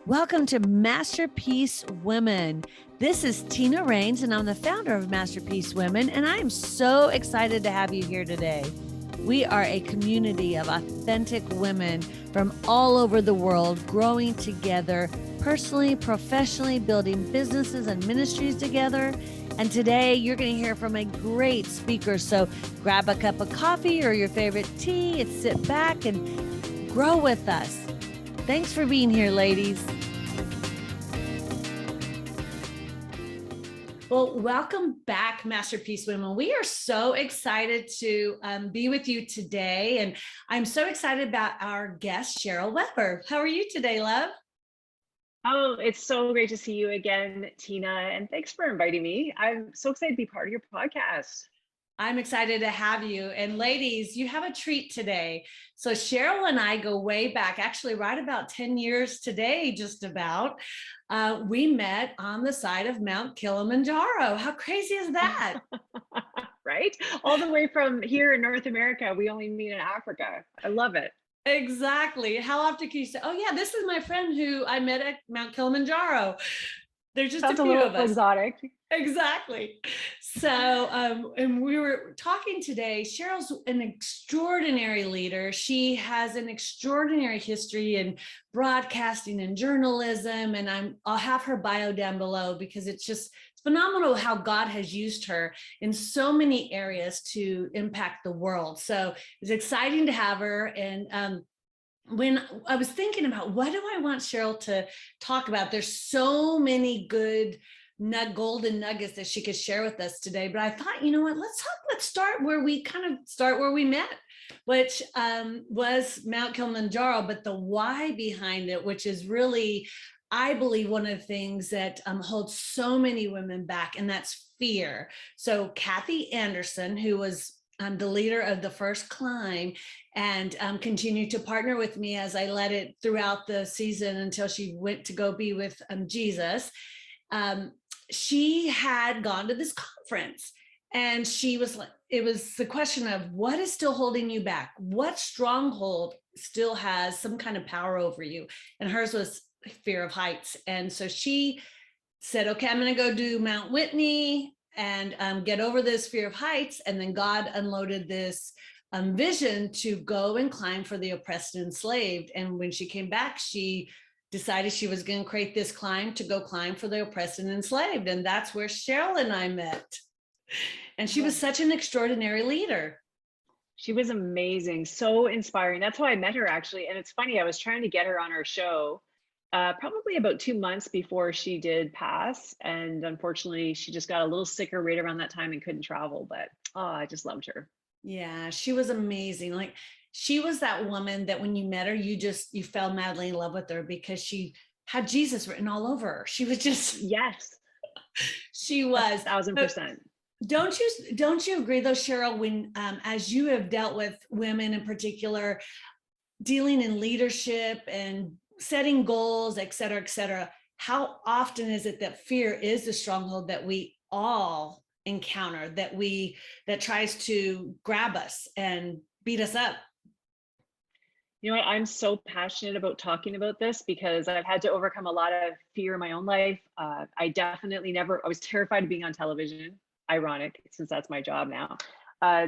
Welcome to Masterpiece Women. This is Tina Raines, and I'm the founder of Masterpiece Women, and I am so excited to have you here today. We are a community of authentic women from all over the world, growing together personally, professionally, building businesses and ministries together. And today you're going to hear from a great speaker. So grab a cup of coffee or your favorite tea and sit back and grow with us. Thanks for being here, ladies. Well, welcome back, Masterpiece Women. We are so excited to be with you today. And I'm so excited about our guest, Cheryl Weber. How are you today, love? Oh, it's so great to see you again, Tina. And thanks for inviting me. I'm so excited to be part of your podcast. I'm excited to have you. And ladies, you have a treat today. So Cheryl and I go way back, actually right about 10 years today, just about. We met on the side of Mount Kilimanjaro. How crazy is that? Right? All the way from here in North America, we only meet in Africa. I love it. Exactly. How often can you say, oh yeah, this is my friend who I met at Mount Kilimanjaro. There's just Sounds a a few little of us. exotic. Exactly. So, and we were talking today. Cheryl's an extraordinary leader. She has an extraordinary history in broadcasting and journalism. And I'll have her bio down below because it's phenomenal how God has used her in so many areas to impact the world. So it's exciting to have her. And when I was thinking about what do I want Cheryl to talk about, there's so many good golden nuggets that she could share with us today. But I thought, you know what, let's start where we met, which was Mount Kilimanjaro, but the why behind it, which is really, I believe, one of the things that holds so many women back, and that's fear. So Kathy Anderson, who was the leader of the first climb, and continued to partner with me as I led it throughout the season until she went to go be with Jesus. She had gone to this conference, and she was like, it was the question of what is still holding you back? What stronghold still has some kind of power over you? And hers was fear of heights. And so she said, okay, I'm going to go do Mount Whitney and get over this fear of heights. And then God unloaded this vision to go and climb for the oppressed and enslaved. And when she came back, she decided she was going to create this climb to go climb for the oppressed and enslaved. And that's where Cheryl and I met. And she was such an extraordinary leader. She was amazing, so inspiring. That's how I met her, actually. And it's funny, I was trying to get her on our show probably about 2 months before she did pass. And unfortunately, she just got a little sicker right around that time and couldn't travel. But I just loved her. Yeah, she was amazing. Like, she was that woman that when you met her, you fell madly in love with her because she had Jesus written all over her. She was just, yes, she was 1,000%. Don't you agree though, Cheryl, when as you have dealt with women in particular, dealing in leadership and setting goals, et cetera, how often is it that fear is the stronghold that we all encounter, that tries to grab us and beat us up? You know what? I'm so passionate about talking about this because I've had to overcome a lot of fear in my own life. I was terrified of being on television. Ironic, since that's my job now.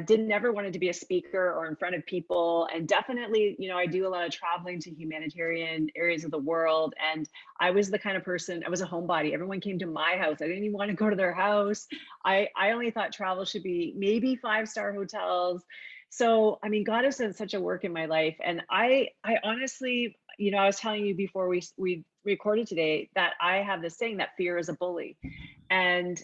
Didn't ever wanted to be a speaker or in front of people. And definitely, I do a lot of traveling to humanitarian areas of the world. And I was the kind of person, I was a homebody. Everyone came to my house. I didn't even want to go to their house. I only thought travel should be maybe 5-star hotels. So, I mean, God has done such a work in my life. And I honestly, I was telling you before we recorded today that I have this saying that fear is a bully. And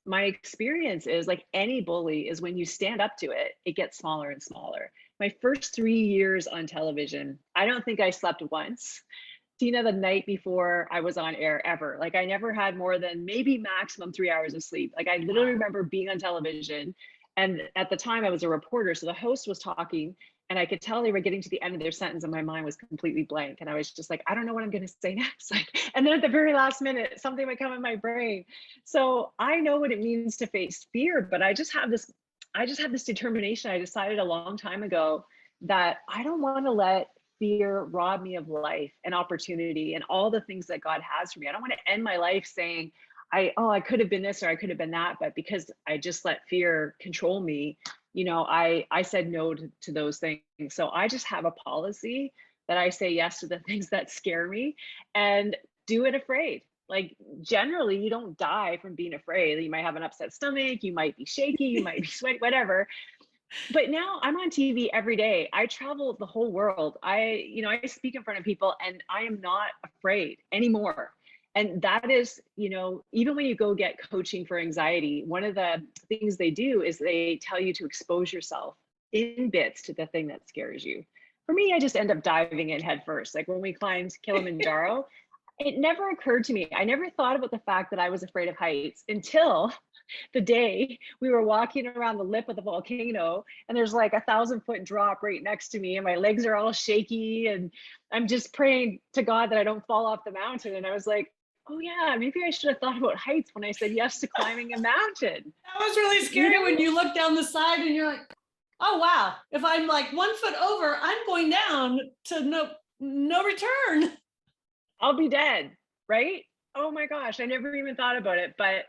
my experience is, like any bully, is when you stand up to it, it gets smaller and smaller. My first 3 years on television, I don't think I slept once, Tina, the night before I was on air ever. Like, I never had more than maybe maximum 3 hours of sleep. Like, I literally remember being on television. And at the time I was a reporter. So the host was talking and I could tell they were getting to the end of their sentence and my mind was completely blank. And I was just like, I don't know what I'm going to say next. And then at the very last minute, something would come in my brain. So I know what it means to face fear, but I just have this determination. I decided a long time ago that I don't want to let fear rob me of life and opportunity and all the things that God has for me. I don't want to end my life saying, I could have been this or I could have been that, but because I just let fear control me, I said no to those things. So I just have a policy that I say yes to the things that scare me and do it afraid. Like generally, you don't die from being afraid. You might have an upset stomach, you might be shaky, you might be sweaty, whatever. But now I'm on TV every day. I travel the whole world. I speak in front of people and I am not afraid anymore. And that is, even when you go get coaching for anxiety, one of the things they do is they tell you to expose yourself in bits to the thing that scares you. For me, I just end up diving in head first. Like when we climbed Kilimanjaro, it never occurred to me. I never thought about the fact that I was afraid of heights until the day we were walking around the lip of the volcano and there's like 1,000-foot drop right next to me and my legs are all shaky and I'm just praying to God that I don't fall off the mountain. And I was like, oh yeah, maybe I should have thought about heights when I said yes to climbing a mountain. That was really scary when you look down the side and you're like, oh wow, if I'm like 1 foot over, I'm going down to no return. I'll be dead, right? Oh my gosh, I never even thought about it, but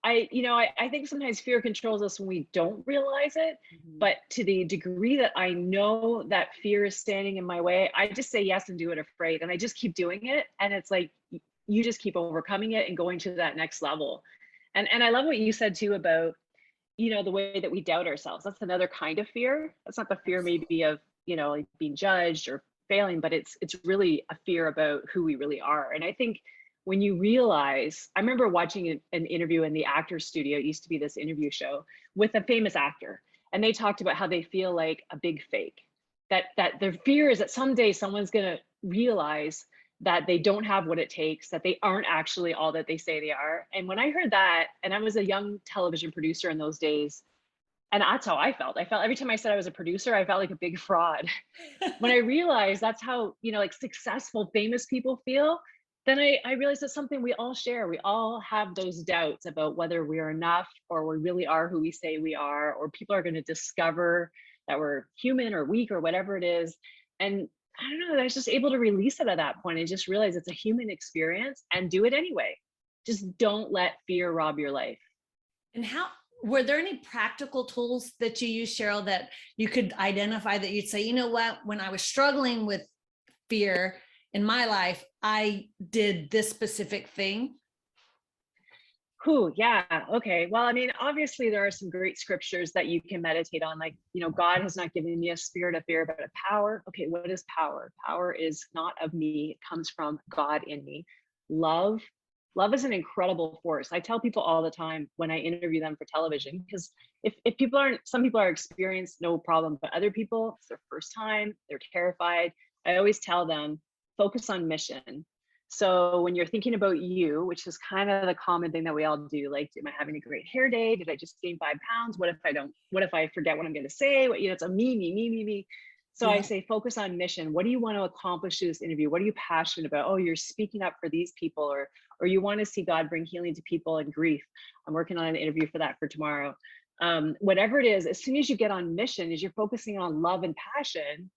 I think sometimes fear controls us when we don't realize it, but to the degree that I know that fear is standing in my way, I just say yes and do it afraid. And I just keep doing it. And it's like, you just keep overcoming it and going to that next level. And I love what you said too about, the way that we doubt ourselves. That's another kind of fear. That's not the fear maybe of, like being judged or failing, but it's really a fear about who we really are. And I think when you realize, I remember watching an interview in the Actors Studio. It used to be this interview show with a famous actor, and they talked about how they feel like a big fake. That their fear is that someday someone's going to realize that they don't have what it takes, that they aren't actually all that they say they are. And when I heard that, and I was a young television producer in those days, and that's how I felt. I felt every time I said I was a producer, I felt like a big fraud. When I realized that's how, like successful, famous people feel, then I realized that's something we all share. We all have those doubts about whether we are enough or we really are who we say we are, or people are going to discover that we're human or weak or whatever it is. And I don't know, I was just able to release it at that point and just realize it's a human experience and do it anyway. Just don't let fear rob your life. And were there any practical tools that you use, Cheryl, that you could identify that you'd say, you know what, when I was struggling with fear in my life, I did this specific thing? Yeah. Okay. Well, I mean, obviously there are some great scriptures that you can meditate on. Like, God has not given me a spirit of fear, but a power. Okay. What is power? Power is not of me. It comes from God in me. Love is an incredible force. I tell people all the time when I interview them for television, because if some people are experienced, no problem, but other people, it's their first time, they're terrified. I always tell them, focus on mission. So when you're thinking about you, which is kind of the common thing that we all do, like, am I having a great hair day? Did I just gain 5 pounds? What if I don't? What if I forget what I'm going to say? It's a me. So Yeah. I say, focus on mission. What do you want to accomplish through this interview? What are you passionate about? Oh, you're speaking up for these people, or you want to see God bring healing to people in grief. I'm working on an interview for that for tomorrow. Whatever it is, as soon as you get on mission, as you're focusing on love and passion,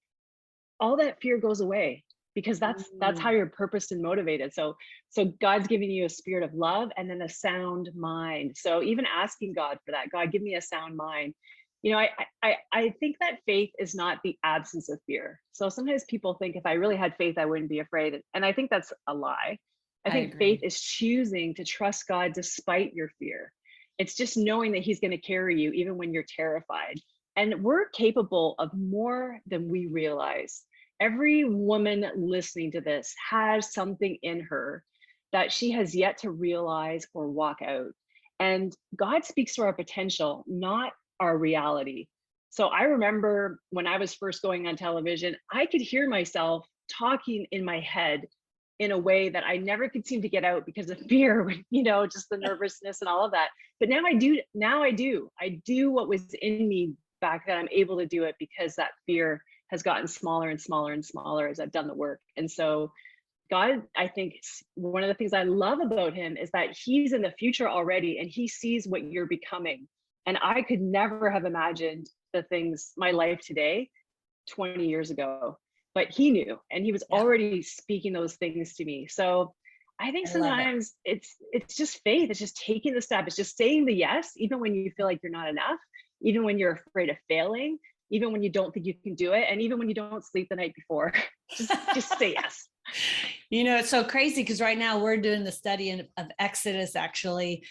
all that fear goes away, because that's how you're purposed and motivated. So God's giving you a spirit of love and then a sound mind. So even asking God for that, God, give me a sound mind. I think that faith is not the absence of fear. So sometimes people think if I really had faith, I wouldn't be afraid. And I think that's a lie. I think agree. faith is choosing to trust God despite your fear. It's just knowing that he's going to carry you even when you're terrified. And we're capable of more than we realize. Every woman listening to this has something in her that she has yet to realize or walk out. And God speaks to our potential, not our reality. So I remember when I was first going on television, I could hear myself talking in my head in a way that I never could seem to get out because of fear, just the nervousness and all of that. But now I do what was in me back then. I'm able to do it because that fear has gotten smaller and smaller and smaller as I've done the work. And so God, I think one of the things I love about him is that he's in the future already and he sees what you're becoming. And I could never have imagined my life today 20 years ago. but he knew, and he was Yeah, already speaking those things to me. So I think I love it. sometimes it's just faith. It's just taking the step. It's just saying the yes, even when you feel like you're not enough, even when you're afraid of failing, even when you don't think you can do it, and even when you don't sleep the night before. Just say yes. It's so crazy because right now we're doing the study of Exodus actually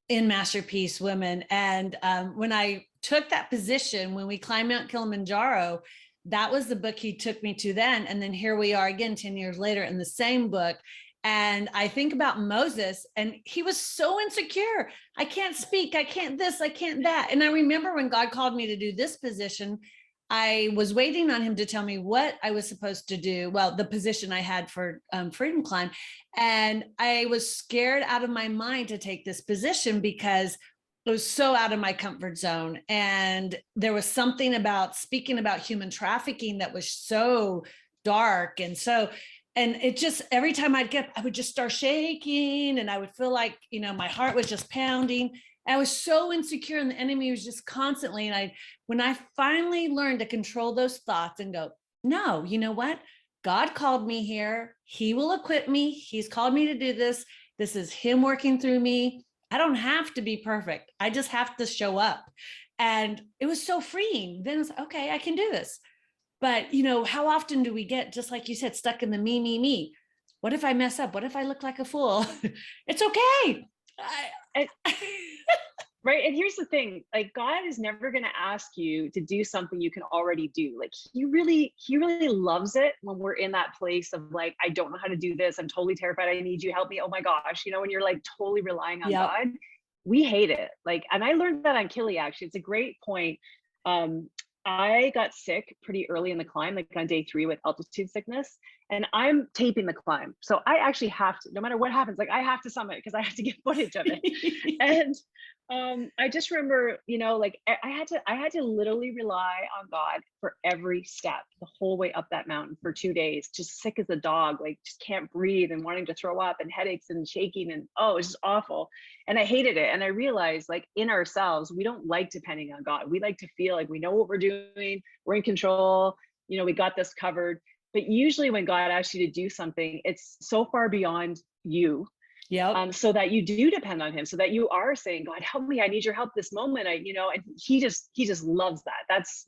in Masterpiece Women. And when I took that position, when we climbed Mount Kilimanjaro, that was the book he took me to then. And then here we are again, 10 years later in the same book. And I think about Moses, and he was so insecure. I can't speak. I can't this, I can't that. And I remember when God called me to do this position, I was waiting on him to tell me what I was supposed to do. Well, the position I had for Freedom Climb. And I was scared out of my mind to take this position because it was so out of my comfort zone. And there was something about speaking about human trafficking that was so dark. And it just, every time I would just start shaking, and I would feel like, my heart was just pounding. I was so insecure, and the enemy was just constantly. And when I finally learned to control those thoughts and go, no, you know what? God called me here. He will equip me. He's called me to do this. This is him working through me. I don't have to be perfect. I just have to show up. And it was so freeing. Then it's okay, I can do this. But, how often do we get, just like you said, stuck in the me? What if I mess up? What if I look like a fool? It's okay. And, right. And here's the thing, like, God is never going to ask you to do something you can already do. Like, he really loves it when we're in that place of like, I don't know how to do this. I'm totally terrified. I need you. Help me. Oh my gosh. When you're like totally relying on Yep. God, we hate it. Like, and I learned that on Kili, actually. It's a great point. I got sick pretty early in the climb, like on day 3 with altitude sickness, and I'm taping the climb. So I actually have to, no matter what happens, like I have to summit because I have to get footage of it. And I just remember, like I had to literally rely on God for every step the whole way up that mountain for 2 days, just sick as a dog, like just can't breathe and wanting to throw up and headaches and shaking, and it's just awful. And I hated it. And I realized, like, in ourselves, we don't like depending on God. We like to feel like we know what we're doing, we're in control, we got this covered. But usually when God asks you to do something, it's so far beyond you. Yep. So that you do depend on him, so that you are saying, God, help me, I need your help this moment. And he just loves that. That's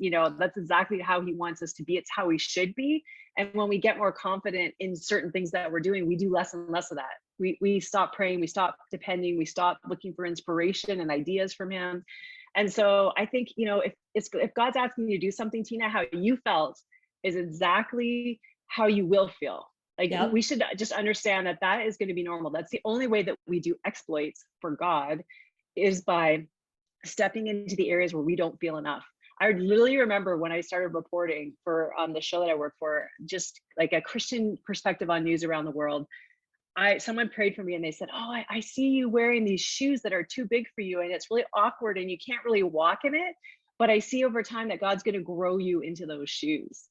exactly how he wants us to be. It's how we should be. And when we get more confident in certain things that we're doing, we do less and less of that. We stop praying, we stop depending, we stop looking for inspiration and ideas from him. And so I think, if God's asking you to do something, Tina, how you felt is exactly how you will feel. Like, Yep. we should just understand that that is going to be normal. That's the only way that we do exploits for God, is by stepping into the areas where we don't feel enough. I literally remember when I started reporting for the show that I work for, just like a Christian perspective on news around the world. Someone prayed for me and they said, oh, I see you wearing these shoes that are too big for you, and it's really awkward and you can't really walk in it. But I see over time that God's going to grow you into those shoes.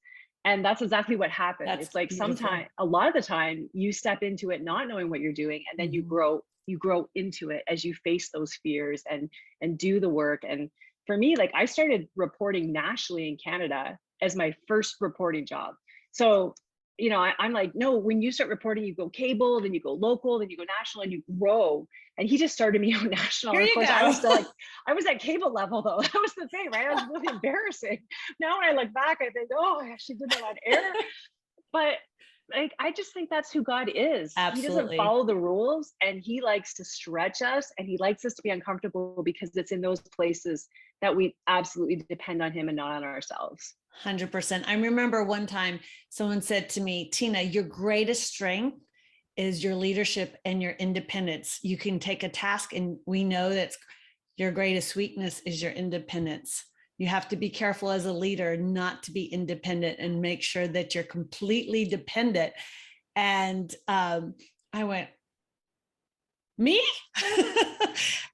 And that's exactly what happened. That's it's like beautiful. a lot of the time you step into it not knowing what you're doing, and then you grow into it as you face those fears and do the work. And for me, like, I started reporting nationally in Canada as my first reporting job. So, I'm like, no, when you start reporting, you go cable, then you go local, then you go national, and you grow. And he just started me out national. Here And of you course, go. I was still like, I was at cable level though. That was the thing, right? I was really embarrassing. Now when I look back, I think, oh, I actually did that on air. But like, I just think that's who God is. He doesn't Absolutely. follow the rules, and he likes to stretch us, and he likes us to be uncomfortable, because it's in those places that we absolutely depend on him and not on ourselves. 100%. I remember one time someone said to me, Tina, your greatest strength is your leadership and your independence. You can take a task, and we know that your greatest weakness is your independence. You have to be careful as a leader not to be independent and make sure that you're completely dependent. And I went, me?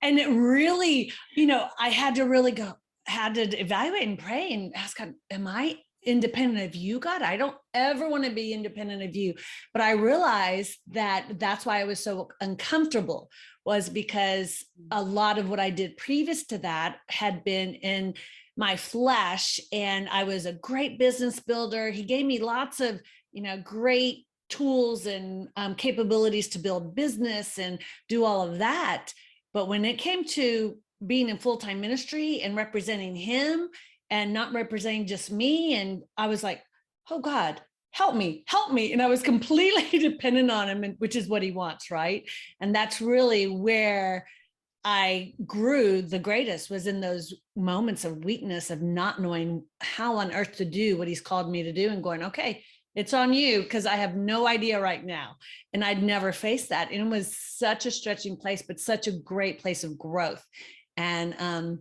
And it really, I had to evaluate and pray and ask God, am I independent of you, God? I don't ever want to be independent of you. But I realized that that's why I was so uncomfortable, was because a lot of what I did previous to that had been in my flesh, and I was a great business builder. He gave me lots of, great tools and capabilities to build business and do all of that. But when it came to being in full-time ministry and representing him and not representing just me, and I was like, oh God, help me, help me. And I was completely dependent on him, which is what he wants, right? And that's really where I grew the greatest, was in those moments of weakness, of not knowing how on earth to do what he's called me to do, and going, okay, it's on you, because I have no idea right now. And I'd never faced that. And it was such a stretching place, but such a great place of growth. And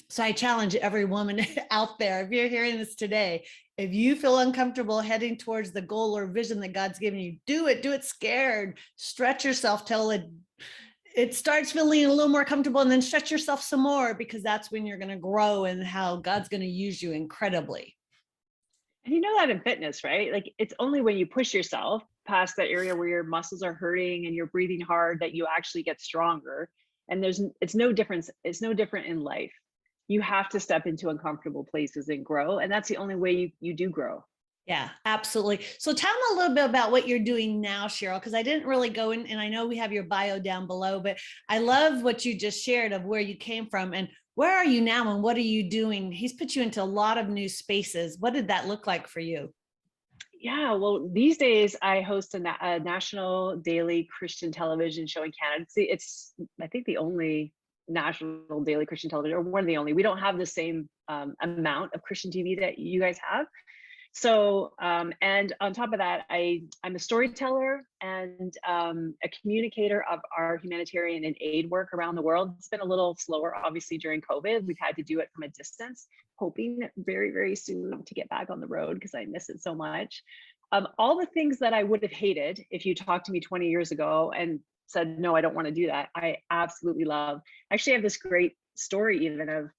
so I challenge every woman out there, if you're hearing this today, if you feel uncomfortable heading towards the goal or vision that God's given you, do it scared, stretch yourself till it starts feeling a little more comfortable, and then stretch yourself some more, because that's when you're going to grow and how God's going to use you incredibly. And you know that in fitness, right? Like, it's only when you push yourself past that area where your muscles are hurting and you're breathing hard that you actually get stronger. And it's no difference. It's no different in life. You have to step into uncomfortable places and grow. And that's the only way you do grow. Yeah, absolutely. So tell me a little bit about what you're doing now, Cheryl, because I didn't really go in, and I know we have your bio down below, but I love what you just shared of where you came from and where are you now and what are you doing? He's put you into a lot of new spaces. What did that look like for you? Yeah, well, these days I host a national daily Christian television show in Canada. It's I think the only national daily Christian television, or one of the only. We don't have the same amount of Christian TV that you guys have. So, and on top of that, I'm a storyteller and a communicator of our humanitarian and aid work around the world. It's been a little slower, obviously, during COVID. We've had to do it from a distance, hoping very, very soon to get back on the road because I miss it so much. All the things that I would have hated if you talked to me 20 years ago and said, no, I don't want to do that, I absolutely love. I actually have this great story even of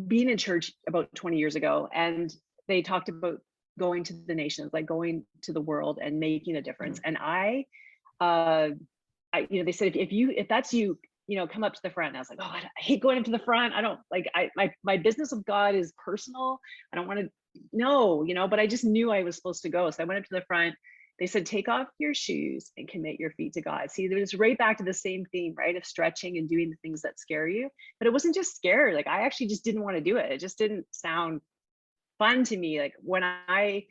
being in church about 20 years ago, and they talked about going to the nations, like going to the world and making a difference. And they said, if that's you, come up to the front. And I was like, oh, I hate going up to the front. I don't like, my business with God is personal. I don't want to know, but I just knew I was supposed to go. So I went up to the front. They said, take off your shoes and commit your feet to God. See, there's right back to the same theme, right? Of stretching and doing the things that scare you. But it wasn't just scary. Like, I actually just didn't want to do it. It just didn't sound fun to me. Like, when I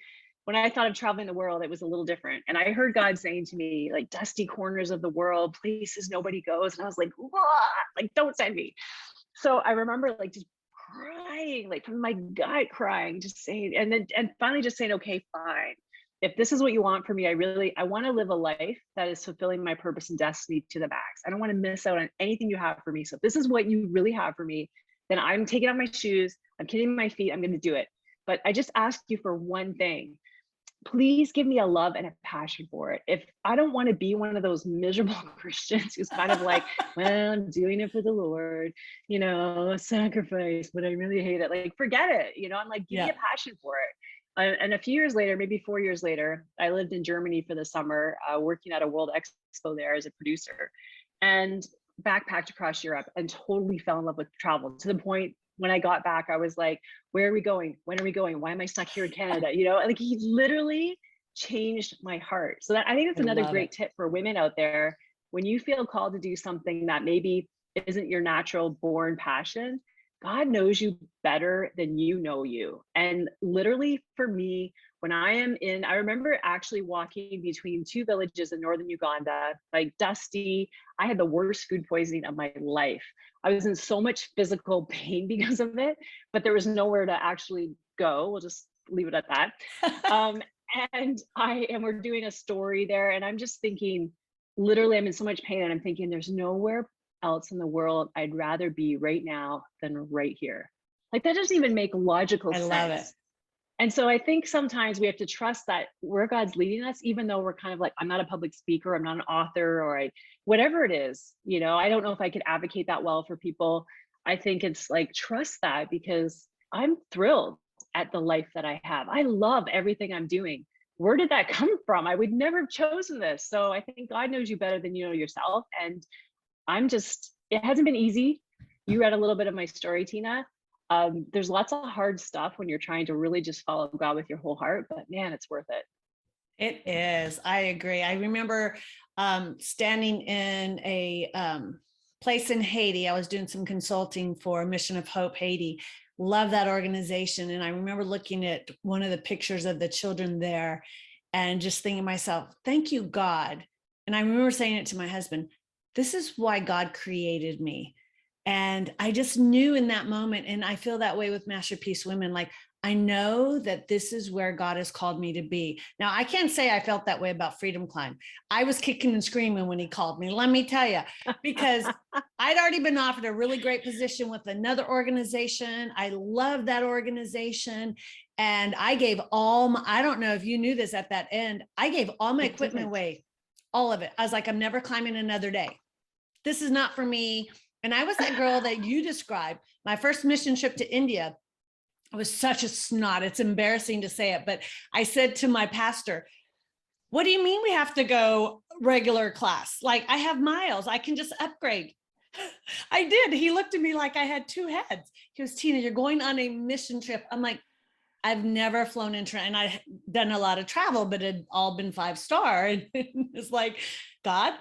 thought of traveling the world, it was a little different. And I heard God saying to me, like, dusty corners of the world, places nobody goes. And I was like, what? Like, don't send me. So I remember like just crying, like from my gut, crying, just saying, and finally just saying, okay, fine. If this is what you want for me, I want to live a life that is fulfilling my purpose and destiny to the max. I don't want to miss out on anything you have for me. So if this is what you really have for me, then I'm taking off my shoes, I'm kicking my feet, I'm going to do it. But I just ask you for one thing. Please give me a love and a passion for it. If I don't want to be one of those miserable Christians who's kind of like, well, I'm doing it for the Lord, a sacrifice, but I really hate it. Like, forget it. I'm like, give me a passion for it. And a few years later, maybe 4 years later, I lived in Germany for the summer, working at a World Expo there as a producer, and backpacked across Europe and totally fell in love with travel, to the point when I got back, I was like, where are we going? When are we going? Why am I stuck here in Canada? Like, he literally changed my heart. So I think that's another great tip for women out there. When you feel called to do something that maybe isn't your natural born passion, God knows you better than you know you. And literally for me, when I remember actually walking between two villages in northern Uganda, like dusty. I had the worst food poisoning of my life. I was in so much physical pain because of it, but there was nowhere to actually go. We'll just leave it at that. And we're doing a story there, and I'm just thinking, literally, I'm in so much pain, and I'm thinking, there's nowhere else in the world I'd rather be right now than right here. Like, that doesn't even make logical sense. I love it. And so I think sometimes we have to trust that where God's leading us, even though we're kind of like, I'm not a public speaker, I'm not an author, or whatever it is, I don't know if I could advocate that well for people. I think it's like, trust that, because I'm thrilled at the life that I have. I love everything I'm doing. Where did that come from? I would never have chosen this. So I think God knows you better than you know yourself. And it hasn't been easy. You read a little bit of my story, Tina. There's lots of hard stuff when you're trying to really just follow God with your whole heart, but man, it's worth it. It is. I agree. I remember standing in a place in Haiti. I was doing some consulting for Mission of Hope Haiti. Love that organization. And I remember looking at one of the pictures of the children there and just thinking to myself, thank you, God. And I remember saying it to my husband, this is why God created me. And I just knew in that moment, and I feel that way with Masterpiece Women, like I know that this is where God has called me to be. Now, I can't say I felt that way about Freedom Climb. I was kicking and screaming when he called me, let me tell you, because I'd already been offered a really great position with another organization. I love that organization. And I gave all my, I don't know if you knew this at that end, I gave all my equipment away, all of it. I was like, I'm never climbing another day. This is not for me. And I was that girl that you described. My first mission trip to India, I was such a snot. It's embarrassing to say it, but I said to my pastor, what do you mean we have to go regular class? Like I have miles, I can just upgrade. I did. He looked at me like I had two heads. He goes, Tina, you're going on a mission trip. I'm like, I've never flown into, and I've done a lot of travel, but it had all been 5-star. And it's like, God,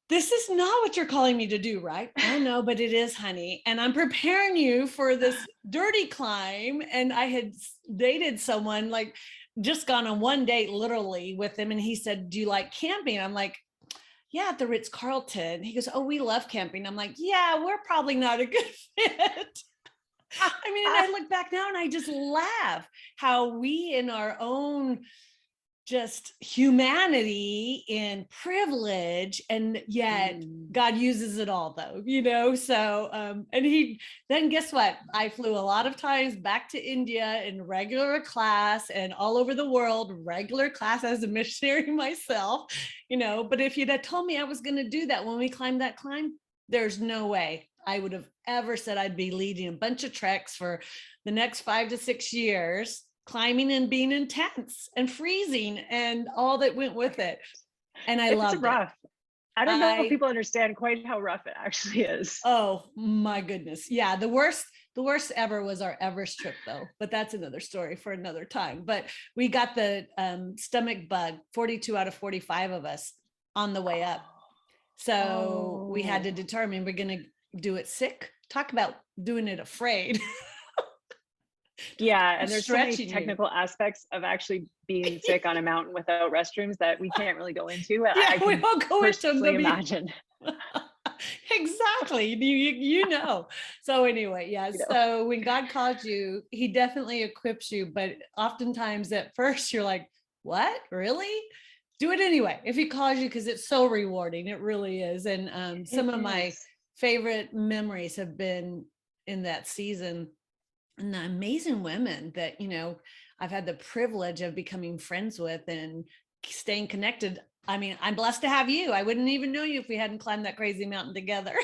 this is not what you're calling me to do, right? Oh no, but it is, honey. And I'm preparing you for this dirty climb. And I had dated someone, like just gone on one date literally with him. And he said, do you like camping? I'm like, yeah, at the Ritz-Carlton. He goes, oh, we love camping. I'm like, yeah, we're probably not a good fit. I mean, and I look back now and I just laugh how we in our own just humanity and privilege, and yet God uses it all though, you know? So, and he, then guess what? I flew a lot of times back to India in regular class and all over the world, regular class as a missionary myself, you know, but if you'd have told me I was going to do that when we climbed that climb, there's no way I would have ever said I'd be leading a bunch of treks for the next 5 to 6 years, climbing and being intense and freezing and all that went with it. And I loved rough. it. I don't know if people understand quite how rough it actually is. Oh my goodness. Yeah. The worst ever was our Everest trip though, but that's another story for another time. But we got the stomach bug, 42 out of 45 of us on the way up. So we had to determine we're going to do it sick. Talk about doing it afraid. Yeah, and there's so many technical aspects of actually being sick on a mountain without restrooms that we can't really go into. Yeah, I we won't go into them. Imagine. Exactly. You know. So anyway, yeah. So when God calls you, he definitely equips you. But oftentimes at first you're like, what? Really? Do it anyway. If he calls you, because it's so rewarding. It really is. And some of my favorite memories have been in that season. And the amazing women that, you know, I've had the privilege of becoming friends with and staying connected. I mean, I'm blessed to have you. I wouldn't even know you if we hadn't climbed that crazy mountain together.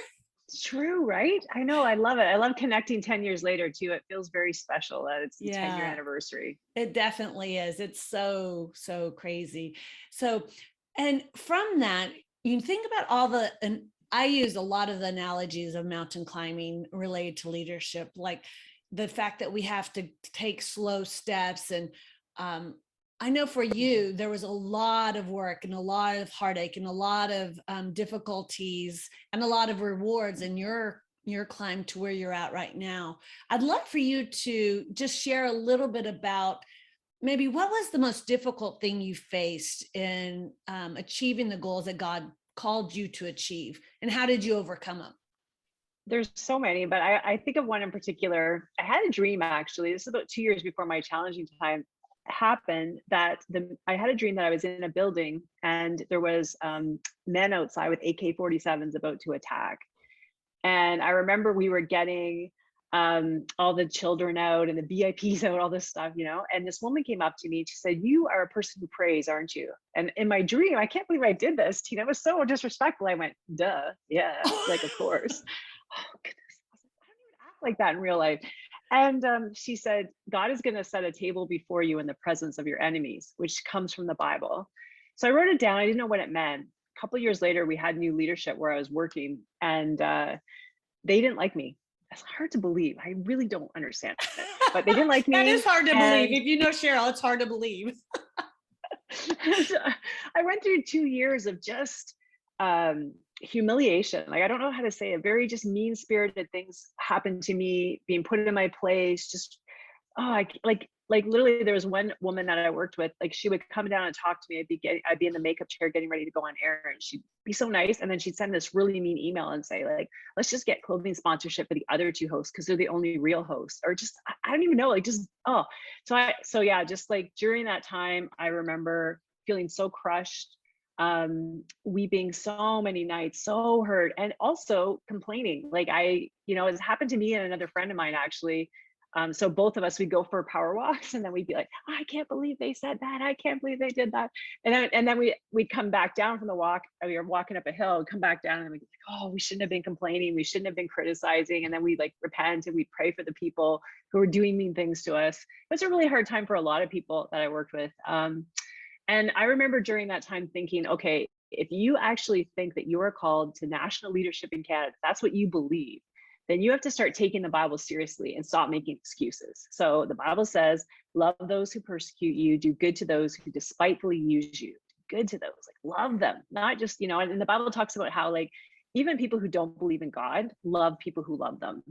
It's true, right? I know. I love it. I love connecting 10 years later too. It feels very special that it's the 10-year anniversary. It definitely is. It's so crazy. So, and from that, you think about all the, and I use a lot of the analogies of mountain climbing related to leadership, like the fact that we have to take slow steps. And I know for you, there was a lot of work and a lot of heartache and a lot of difficulties and a lot of rewards in your climb to where you're at right now. I'd love for you to just share a little bit about maybe what was the most difficult thing you faced in achieving the goals that God called you to achieve, and how did you overcome them? There's so many, but I think of one in particular. I had a dream actually. This is about 2 years before my challenging time happened, that I had a dream that I was in a building and there was men outside with AK-47s about to attack. And I remember we were getting all the children out and the VIPs out, all this stuff, you know, and this woman came up to me and she said, you are a person who prays, aren't you? And in my dream, I can't believe I did this, Tina. It was so disrespectful. I went, duh, yeah, like, of course. Oh goodness, I don't even act like that in real life. And she said, God is going to set a table before you in the presence of your enemies, which comes from the Bible. So I wrote it down. I didn't know what it meant. A couple of years later, we had new leadership where I was working, and they didn't like me. It's hard to believe. I really don't understand it. But they didn't like That is me. hard to believe. And If you know Cheryl, it's hard to believe. and I went through 2 years of just humiliation. Like, I don't know how to say it. Very just mean spirited things happened to me, being put in my place, just oh, like literally there was one woman that I worked with, like she would come down and talk to me. I'd be in the makeup chair getting ready to go on air and she'd be so nice. And then she'd send this really mean email and say, like, let's just get clothing sponsorship for the other two hosts because they're the only real hosts. Or just I don't even know, like just oh. So yeah, just like during that time, I remember feeling so crushed, weeping so many nights, so hurt, and also complaining. Like it's happened to me and another friend of mine actually. So both of us, we'd go for power walks and then we'd be like, "Oh, I can't believe they said that. I can't believe they did that." And then we'd come back down from the walk. We were walking up a hill, come back down, and we'd be like, "Oh, we shouldn't have been complaining. We shouldn't have been criticizing." And then we'd like repent and we'd pray for the people who were doing mean things to us. It was a really hard time for a lot of people that I worked with. And I remember during that time thinking, okay, if you actually think that you are called to national leadership in Canada, that's what you believe, then you have to start taking the Bible seriously and stop making excuses. So the Bible says, love those who persecute you, do good to those who despitefully use you, do good to those, like love them, not just, and the Bible talks about how like even people who don't believe in God love people who love them.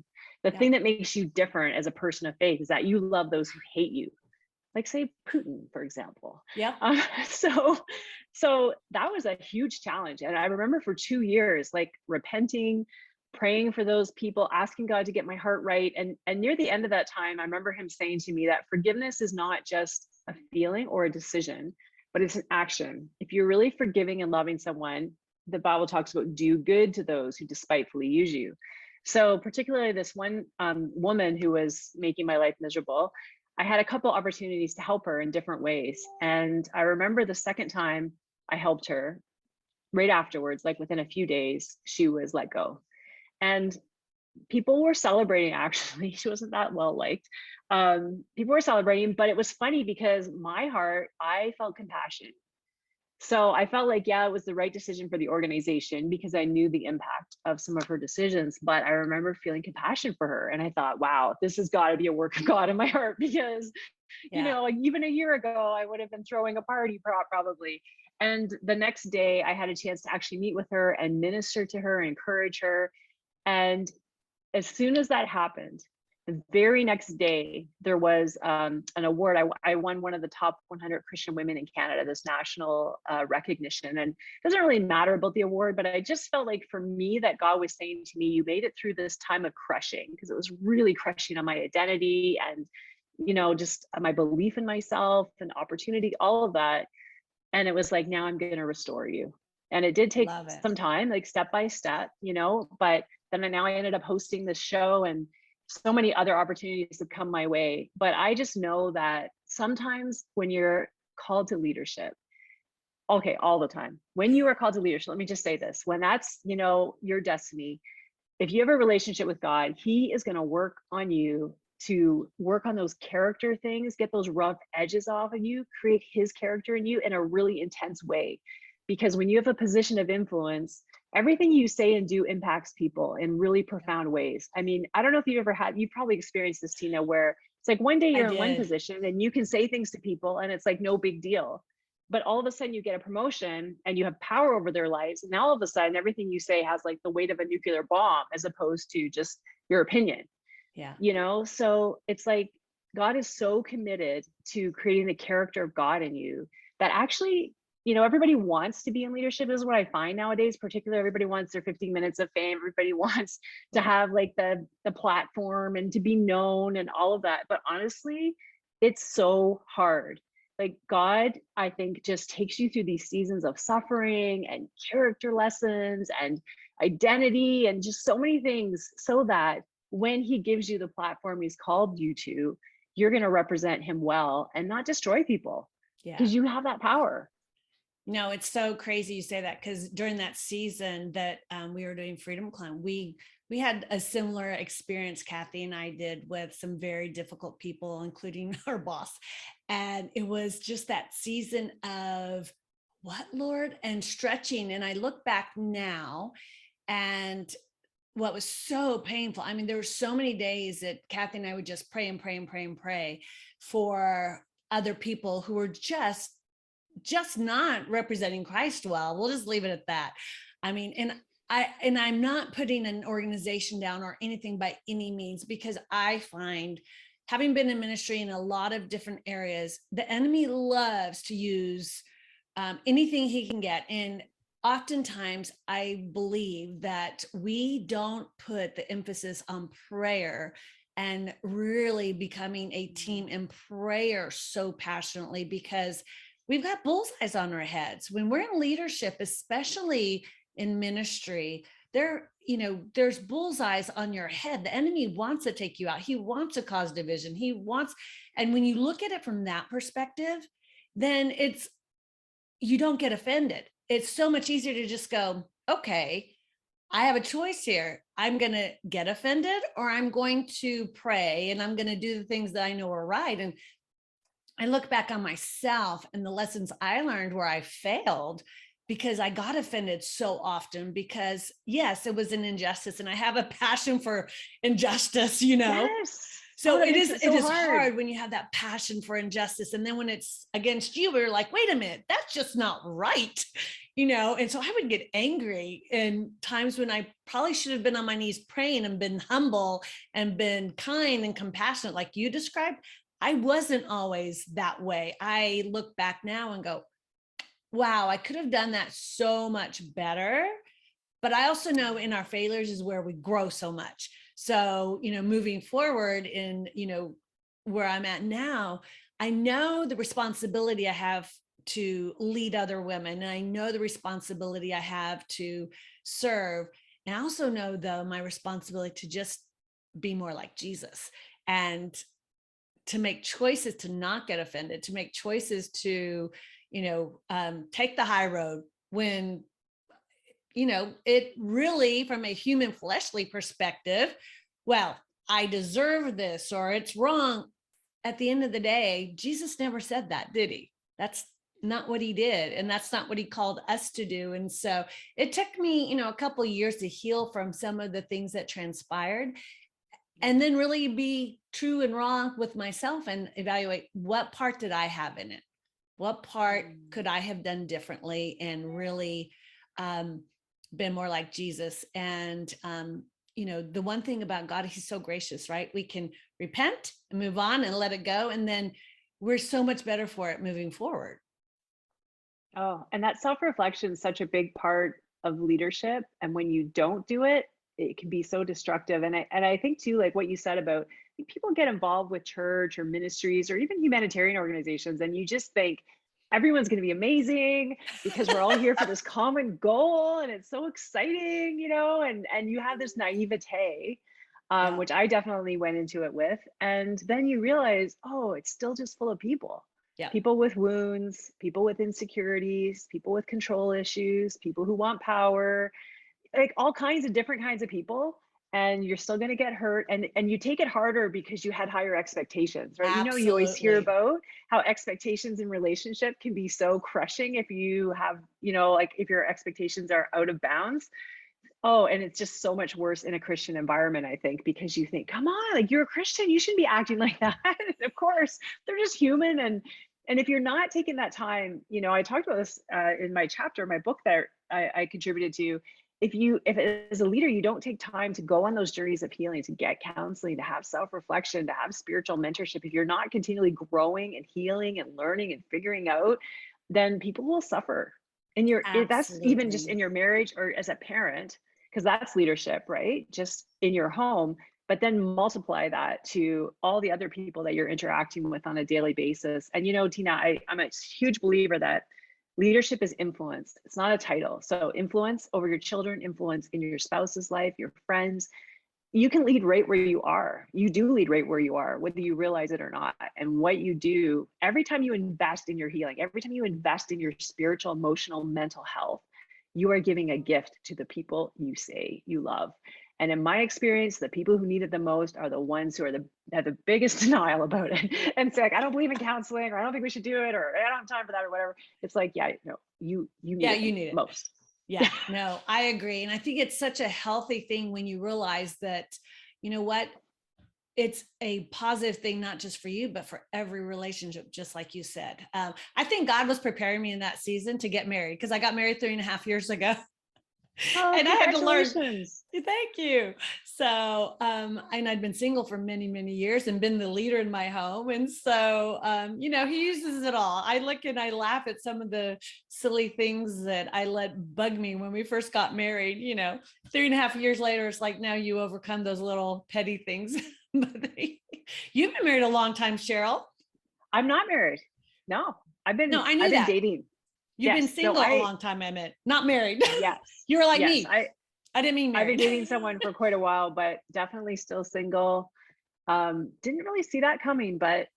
The Yeah. thing that makes you different as a person of faith is that you love those who hate you, like say Putin, for example. Yep. So that was a huge challenge. And I remember for 2 years, like repenting, praying for those people, asking God to get my heart right. And near the end of that time, I remember him saying to me that forgiveness is not just a feeling or a decision, but it's an action. If you're really forgiving and loving someone, the Bible talks about do good to those who despitefully use you. So particularly this one woman who was making my life miserable, I had a couple opportunities to help her in different ways. And I remember the second time I helped her, right afterwards, like within a few days, she was let go. And people were celebrating, actually. She wasn't that well liked. People were celebrating, but it was funny because my heart, I felt compassion. So I felt like, yeah, it was the right decision for the organization because I knew the impact of some of her decisions. But I remember feeling compassion for her. And I thought, wow, this has got to be a work of God in my heart because, Yeah. like even a year ago, I would have been throwing a party probably. And the next day, I had a chance to actually meet with her and minister to her, and encourage her. And as soon as that happened, the very next day, there was an award. I won one of the top 100 Christian women in Canada, this national recognition. And it doesn't really matter about the award, but I just felt like for me that God was saying to me, you made it through this time of crushing, because it was really crushing on my identity and, just my belief in myself and opportunity, all of that. And it was like, now I'm going to restore you. And it did take Love it. some time, like step by step, but then now I ended up hosting this show and so many other opportunities have come my way. But I just know that sometimes when you're called to leadership, okay, all the time, when you are called to leadership, let me just say this, when that's, your destiny, if you have a relationship with God, he is going to work on you to work on those character things, get those rough edges off of you, create his character in you in a really intense way. Because when you have a position of influence, everything you say and do impacts people in really profound ways. I mean, I don't know if you've probably experienced this, Tina, where it's like one day I you're in one did. position and you can say things to people and it's like no big deal. But all of a sudden you get a promotion and you have power over their lives. And now all of a sudden everything you say has like the weight of a nuclear bomb as opposed to just your opinion. Yeah. So it's like God is so committed to creating the character of God in you that actually, everybody wants to be in leadership. This is what I find nowadays. Particularly, everybody wants their 15 minutes of fame. Everybody wants to have like the platform and to be known and all of that. But honestly, it's so hard. Like God, I think, just takes you through these seasons of suffering and character lessons and identity and just so many things, so that when he gives you the platform he's called you to, you're going to represent him well and not destroy people, Yeah. because you have that power. No, it's so crazy you say that, because during that season that we were doing Freedom Climb, we had a similar experience, Kathy and I did, with some very difficult people, including our boss. And it was just that season of what, Lord, and stretching. And I look back now and what was so painful. I mean, there were so many days that Kathy and I would just pray and pray and pray and pray for other people who were just not representing Christ well. We'll just leave it at that. I mean, I'm not putting an organization down or anything by any means, because I find, having been in ministry in a lot of different areas, the enemy loves to use anything he can get. And oftentimes I believe that we don't put the emphasis on prayer and really becoming a team in prayer so passionately, because we've got bullseyes on our heads when we're in leadership, especially in ministry. There's bullseyes on your head. The enemy wants to take you out. He wants to cause division. And when you look at it from that perspective, then you don't get offended. It's so much easier to just go, okay, I have a choice here. I'm going to get offended, or I'm going to pray, and I'm going to do the things that I know are right. And I look back on myself and the lessons I learned where I failed, because I got offended so often, because yes, it was an injustice, and I have a passion for injustice, Yes. So that it makes is so hard when you have that passion for injustice. And then when it's against you, we're like, wait a minute, that's just not right. And so I would get angry in times when I probably should have been on my knees praying and been humble and been kind and compassionate, like you described. I wasn't always that way. I look back now and go, wow, I could have done that so much better. But I also know in our failures is where we grow so much. So, moving forward in, where I'm at now, I know the responsibility I have to lead other women. And I know the responsibility I have to serve. And I also know, though, my responsibility to just be more like Jesus, and to make choices to not get offended, to make choices to, take the high road when, it really, from a human fleshly perspective, well, I deserve this or it's wrong. At the end of the day, Jesus never said that, did he? That's not what he did. And that's not what he called us to do. And so it took me, a couple of years to heal from some of the things that transpired, and then really be true and wrong with myself and evaluate, what part did I have in it? What part could I have done differently, and really been more like Jesus? And the one thing about God, he's so gracious, right? We can repent and move on and let it go, and then we're so much better for it moving forward. Oh, and that self-reflection is such a big part of leadership. And when you don't do it, it can be so destructive. And I think too, like what you said about, people get involved with church or ministries or even humanitarian organizations, and you just think everyone's going to be amazing because we're all here for this common goal, and it's so exciting, and you have this naivete, Yeah. which I definitely went into it with. And then you realize, oh, it's still just full of people. Yeah. People with wounds, people with insecurities, people with control issues, people who want power, like all kinds of different kinds of people. And you're still going to get hurt, and you take it harder because you had higher expectations, right? You always hear Absolutely. about how expectations in relationship can be so crushing if you have, like if your expectations are out of bounds. Oh, and it's just so much worse in a Christian environment, I think, because you think, come on, like you're a Christian, you shouldn't be acting like that. Of course, they're just human. And if you're not taking that time, I talked about this in my chapter, my book that I contributed to. If as a leader, you don't take time to go on those journeys of healing, to get counseling, to have self-reflection, to have spiritual mentorship, if you're not continually growing and healing and learning and figuring out, then people will suffer. And that's even just Absolutely. in your marriage or as a parent, because that's leadership, right? Just in your home, but then multiply that to all the other people that you're interacting with on a daily basis. And Tina, I'm a huge believer that leadership is influence. It's not a title. So influence over your children, influence in your spouse's life, your friends. You can lead right where you are. You do lead right where you are, whether you realize it or not. And what you do, every time you invest in your healing, every time you invest in your spiritual, emotional, mental health, you are giving a gift to the people you say you love. And in my experience, the people who need it the most are the ones who have the biggest denial about it. And say, like, I don't believe in counseling, or I don't think we should do it, or I don't have time for that, or whatever. It's like, yeah, no, you need Yeah, it you the need it. most. Yeah, no, I agree. And I think it's such a healthy thing when you realize that, you know what, it's a positive thing, not just for you, but for every relationship, just like you said. I think God was preparing me in that season to get married because I got married 3.5 years ago. Oh, And I had to learn. congratulations. Thank you. So, and I'd been single for many, many years and been the leader in my home. And so, he uses it all. I look and I laugh at some of the silly things that I let bug me when we first got married. 3.5 years later, it's like, now you overcome those little petty things. You've been married a long time, Cheryl. I'm not married. No, No, I I've knew been that. dating. You've been Yes. No, single a long time, I meant, not married. yes. You were like Yes. me. I didn't mean I've been married. dating someone for quite a while, but definitely still single. Didn't really see that coming, but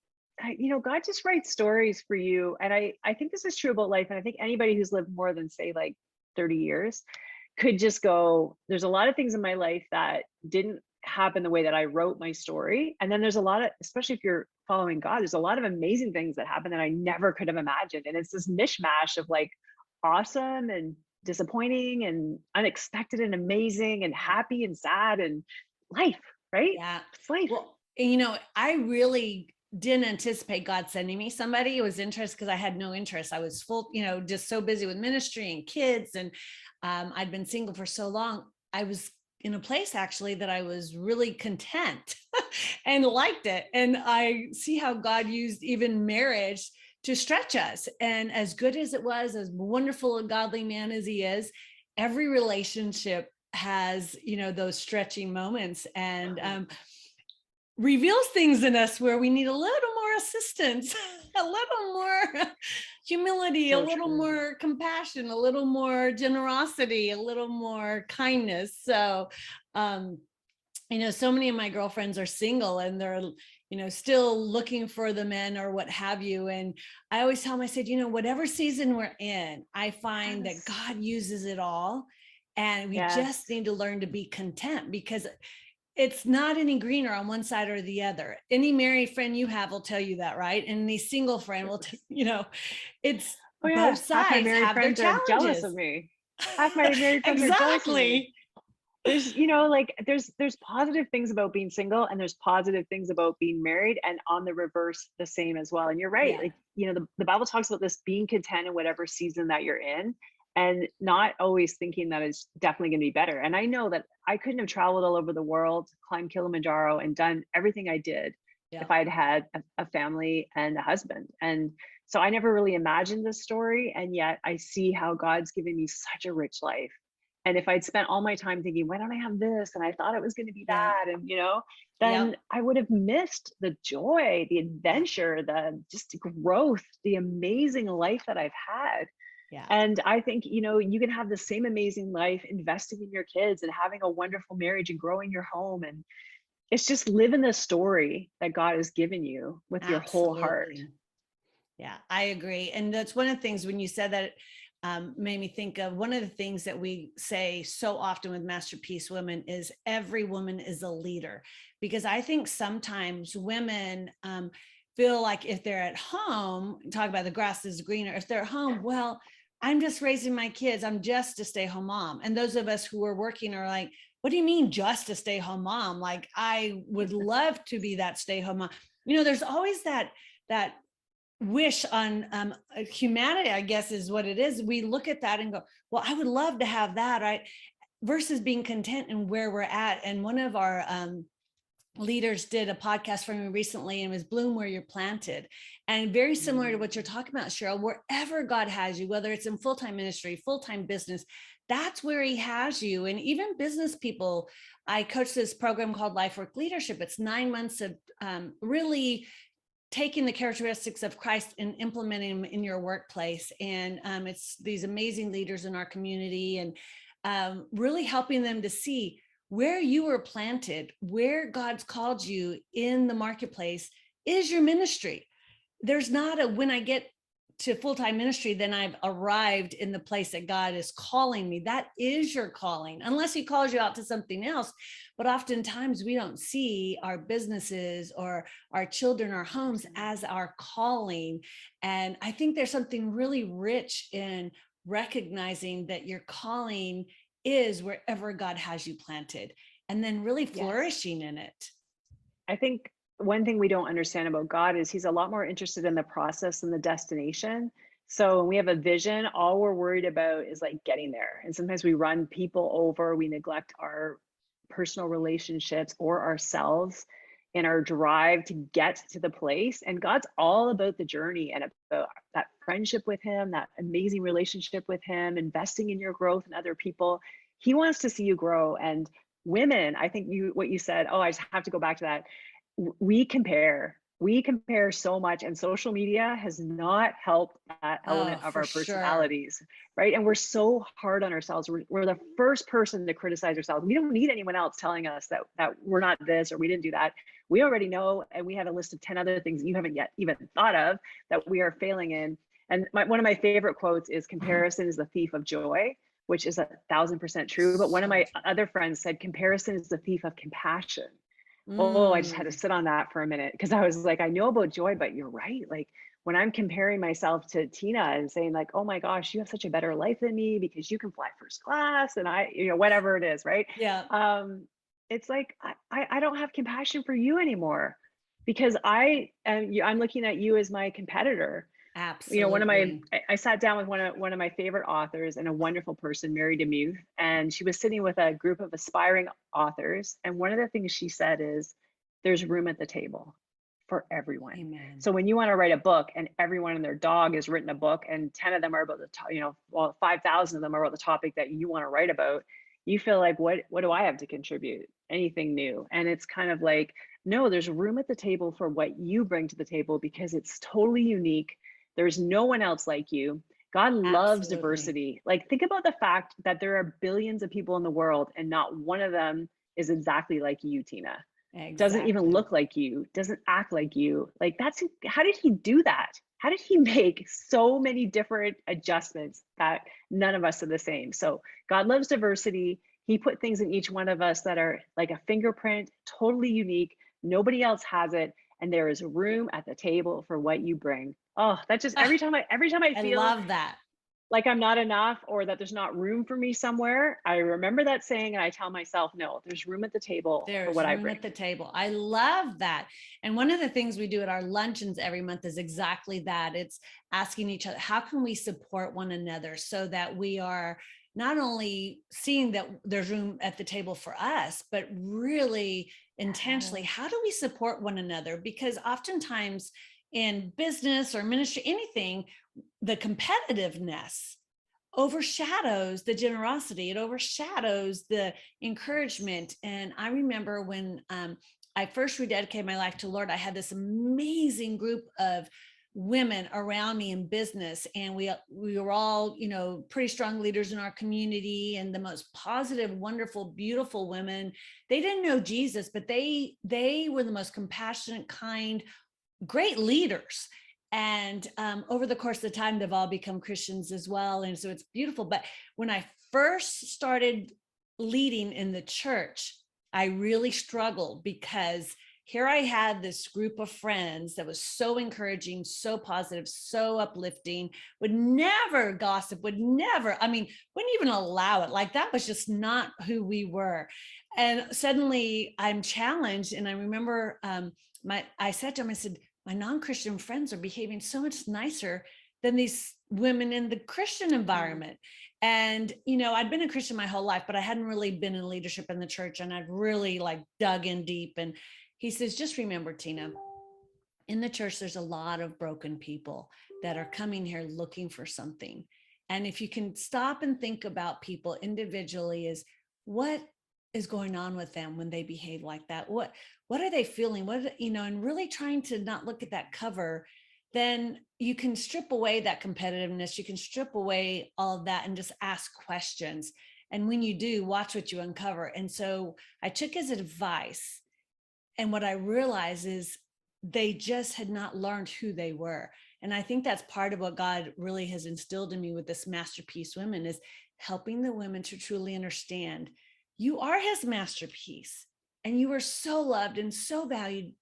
God just writes stories for you. And I think this is true about life. And I think anybody who's lived more than say like 30 years could just go, there's a lot of things in my life that didn't happen the way that I wrote my story. And then there's a lot of, especially if you're following God, there's a lot of amazing things that happen that I never could have imagined. And it's this mishmash of like awesome and disappointing and unexpected and amazing and happy and sad and life, right? Yeah. It's life. Well, I really didn't anticipate God sending me somebody. It was interesting because I had no interest. I was full, just so busy with ministry and kids. And I'd been single for so long. I was in a place actually that I was really content and liked it. And I see how God used even marriage to stretch us. And as good as it was, as wonderful a godly man as he is, every relationship has, those stretching moments. And reveals things in us where we need a little more assistance, a little more humility, a So little true. more compassion, a little more generosity, a little more kindness. So, so many of my girlfriends are single and they're, still looking for the men or what have you. And I always tell them, I said, whatever season we're in, I find that Yes. God uses it all. And we just Yes. need to learn to be content because it's not any greener on one side or the other. Any married friend you have will tell you that, right? And any single friend will, it's Oh both yeah. Half my sides married have their friends are jealous of challenges. me. Half my married friends are jealous of me. Exactly. There's, like there's positive things about being single and there's positive things about being married and on the reverse the same as well. And you're right. Yeah. Like, the Bible talks about this being content in whatever season that you're in and not always thinking that it's definitely going to be better. And I know that I couldn't have traveled all over the world, climbed Kilimanjaro and done everything I did Yeah. if I'd had a family and a husband. And so I never really imagined this story. And yet I see how God's given me such a rich life. And if I'd spent all my time thinking, why don't I have this? And I thought it was going to be Yeah. that. And, Yeah. then I would have missed the joy, the adventure, the just growth, the amazing life that I've had. Yeah. And I think, you can have the same amazing life investing in your kids and having a wonderful marriage and growing your home. And it's just living the story that God has given you with your whole heart. Absolutely. Yeah, I agree. And that's one of the things when you said that made me think of one of the things that we say so often with Masterpiece Women is every woman is a leader. Because I think sometimes women feel like if they're at home, talk about the grass is greener, if they're at home, well, I'm just raising my kids. I'm just a stay-home mom. And those of us who are working are like, what do you mean just a stay-home mom? Like, I would love to be that stay-home mom. There's always that wish on humanity, I guess is what it is. We look at that and go, well, I would love to have that, right? Versus being content in where we're at. And one of our leaders did a podcast for me recently and it was Bloom Where You're Planted. And very similar to what you're talking about, Cheryl, wherever God has you, whether it's in full-time ministry, full-time business, that's where he has you. And even business people, I coach this program called Life Work Leadership. It's 9 months of really taking the characteristics of Christ and implementing them in your workplace. And it's these amazing leaders in our community and really helping them to see where you were planted, where God's called you in the marketplace is your ministry. There's not a, when I get to full-time ministry, then I've arrived in the place that God is calling me. That is your calling, unless he calls you out to something else. But oftentimes we don't see our businesses or our children, our homes as our calling. And I think there's something really rich in recognizing that your calling is wherever God has you planted, and then really Yes. flourishing in it. I think one thing we don't understand about God is he's a lot more interested in the process than the destination. So when we have a vision, all we're worried about is like getting there. And sometimes we run people over, we neglect our personal relationships or ourselves in our drive to get to the place. And God's all about the journey and about that friendship with him, that amazing relationship with him, investing in your growth and other people. He wants to see you grow. And women, I think what you said, oh, I just have to go back to that. We compare so much, and social media has not helped that Oh, element of for our sure. personalities, right? And we're so hard on ourselves. We're the first person to criticize ourselves. We don't need anyone else telling us that we're not this or we didn't do that. We already know, and we have a list of 10 other things you haven't yet even thought of that we are failing in. And one of my favorite quotes is, comparison is the thief of joy, which is 1,000% true. But one of So my true. other friends said, comparison is the thief of compassion. Oh, I just had to Mm. sit on that for a minute, because I was like, I know about joy, but you're right. Like when I'm comparing myself to Tina and saying like, oh my gosh, you have such a better life than me because you can fly first class and I, whatever it is, right? Yeah, Um, it's like I don't have compassion for you anymore, because I'm looking at you as my competitor. One of my absolutely. I sat down with one of my favorite authors and a wonderful person, Mary DeMuth, and she was sitting with a group of aspiring authors. And one of the things she said is, there's room at the table for everyone. Amen. So when you want to write a book and everyone and their dog has written a book and 10 of them are about the top, well, 5,000 of them are about the topic that you want to write about, you feel like, what do I have to contribute? Anything new? And it's kind of like, no, there's room at the table for what you bring to the table, because it's totally unique. There's no one else like you. God loves Absolutely. diversity. Like, think about the fact that there are billions of people in the world and not one of them is exactly like you, Tina. Doesn't even Exactly. look like you, doesn't act like you. Like, how did he do that? How did he make so many different adjustments that none of us are the same? So God loves diversity. He put things in each one of us that are like a fingerprint, totally unique. Nobody else has it, and there is room at the table for what you bring. Oh, that just Ah, every time I I feel love that. like I'm not enough or that there's not room for me somewhere, I remember that saying and I tell myself, no, there's room at the table for There's what I room at bring. the table. I love that. And one of the things we do at our luncheons every month is exactly that. It's asking each other, how can we support one another so that we are not only seeing that there's room at the table for us, but really intentionally, Yes. how do we support one another? Because oftentimes in business or ministry, anything, the competitiveness overshadows the generosity. It overshadows the encouragement. And I remember when I first rededicated my life to the Lord, I had this amazing group of women around me in business, and we were all, pretty strong leaders in our community, and the most positive, wonderful, beautiful women. They didn't know Jesus, but they were the most compassionate, kind, great leaders. And over the course of the time, they've all become Christians as well. And so it's beautiful. But when I first started leading in the church, I really struggled because here I had this group of friends that was so encouraging, so positive, so uplifting, would never gossip, wouldn't even allow it. Like, that was just not who we were. And suddenly I'm challenged. And I remember I said to him, I said, my non-Christian friends are behaving so much nicer than these women in the Christian Mm. environment. And, I'd been a Christian my whole life, but I hadn't really been in leadership in the church. And I'd really like dug in deep. And he says, just remember, Tina, in the church, there's a lot of broken people that are coming here looking for something. And if you can stop and think about people individually, is what is going on with them when they behave like that? What are they feeling? And really trying to not look at that cover, then you can strip away that competitiveness. You can strip away all of that and just ask questions. And when you do, watch what you uncover. And so I took his advice, and what I realized is they just had not learned who they were. And I think that's part of what God really has instilled in me with this masterpiece women, is helping the women to truly understand you are his masterpiece and you are so loved and so valued,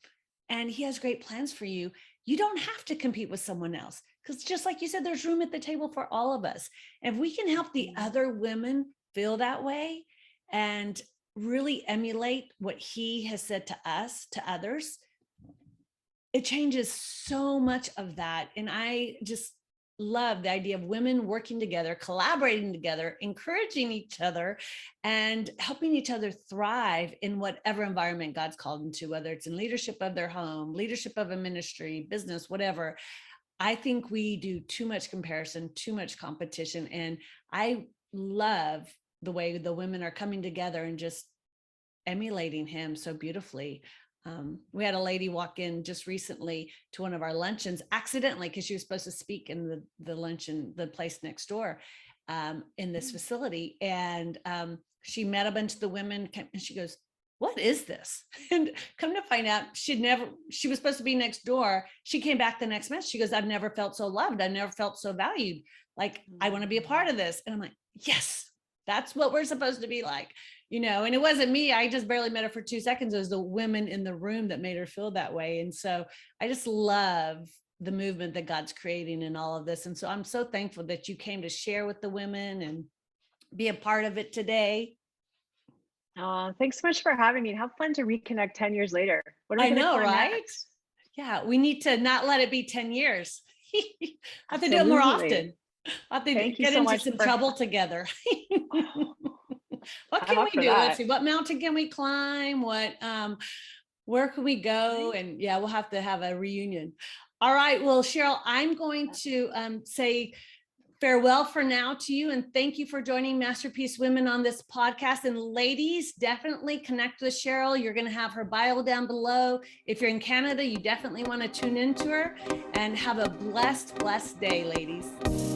and he has great plans for you. you don't have to compete with someone else, because just like you said, there's room at the table for all of us. And if we can help the other women feel that way and really emulate what he has said to us, to others, it changes so much of that. And I just love the idea of women working together, collaborating together, encouraging each other, and helping each other thrive in whatever environment God's called them to, whether it's in leadership of their home, leadership of a ministry, business, whatever. I think we do too much comparison, too much competition. And I love the way the women are coming together and just emulating him so beautifully. We had a lady walk in just recently to one of our luncheons accidentally, because she was supposed to speak in the luncheon, the place next door, in this facility. And she met a bunch of the women, and she goes, "What is this?" And come to find out, she was supposed to be next door. She came back the next month. She goes, "I've never felt so loved. I've never felt so valued. Like, I want to be a part of this." And I'm like, yes, that's what we're supposed to be like. And it wasn't me. I just barely met her for 2 seconds. It was the women in the room that made her feel that way. And so I just love the movement that God's creating in all of this. And so I'm so thankful that you came to share with the women and be a part of it today. Thanks so much for having me. How fun to reconnect 10 years later. What are we I going to know, plan right? next? Yeah, we need to not let it be 10 years. I have to do it more often. I have to Thank you get so into much some for trouble together. What I'm can up we for do? Let's that. see, what mountain can we climb? Where can we go? And yeah, we'll have to have a reunion. All right. Well, Cheryl, I'm going to say farewell for now to you, and thank you for joining Masterpiece Women on this podcast. And ladies, definitely connect with Cheryl. You're going to have her bio down below. If you're in Canada, you definitely want to tune into her, and have a blessed day, ladies.